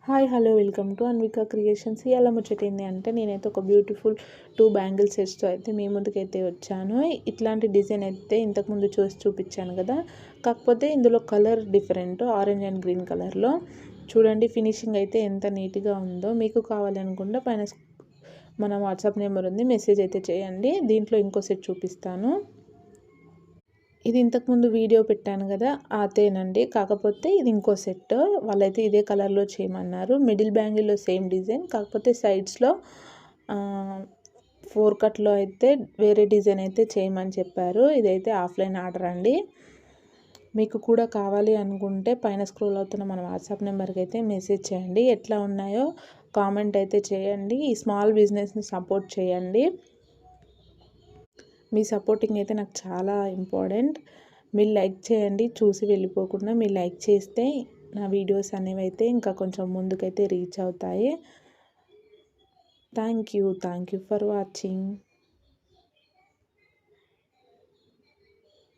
Hi hello welcome to Anvika creations. ఇవాళ ముచ్చటేంది అంటే నేనైతే ఒక బ్యూటిఫుల్ 2 బ్యాంగిల్ సెట్స్తో అయితే మీ ముందుకైతే వచ్చాను. ఇట్లాంటి డిజైన్ అయితే ఇంతకుముందు చూపించాను కదా, కాకపోతే ఇందులో colour different, orange and green కలర్లో. చూడండి ఫినిషింగ్ అయితే ఎంత నీట్గా ఉందో. మీకు కావాలనుకుంటే పైన మన వాట్సాప్ నెంబర్ ఉంది, మెసేజ్ అయితే చేయండి. దీంట్లో ఇంకో సెట్ చూపిస్తాను. ఇది ఇంతకుముందు వీడియో పెట్టాను కదా అదేనండి, కాకపోతే ఇది ఇంకో సెట్. వాళ్ళైతే ఇదే కలర్లో చేయమన్నారు. మిడిల్ బ్యాంగిల్లో సేమ్ డిజైన్, కాకపోతే సైడ్స్లో 4 కట్లో అయితే వేరే డిజైన్ అయితే చేయమని చెప్పారు. ఇదైతే ఆఫ్లైన్ ఆర్డర్ అండి. మీకు కూడా కావాలి అనుకుంటే పైన స్క్రోల్ అవుతున్న మన వాట్సాప్ నెంబర్కి అయితే మెసేజ్ చేయండి. ఎట్లా ఉన్నాయో కామెంట్ అయితే చేయండి. ఈ స్మాల్ బిజినెస్ని సపోర్ట్ చేయండి. మీ సపోర్టింగ్ అయితే నాకు చాలా ఇంపార్టెంట్. మీరు లైక్ చేయండి, చూసి వెళ్ళిపోకుండా మీరు లైక్ చేస్తే నా వీడియోస్ అనేవి అయితే ఇంకా కొంచెం ముందుకైతే రీచ్ అవుతాయి. Thank you for watching.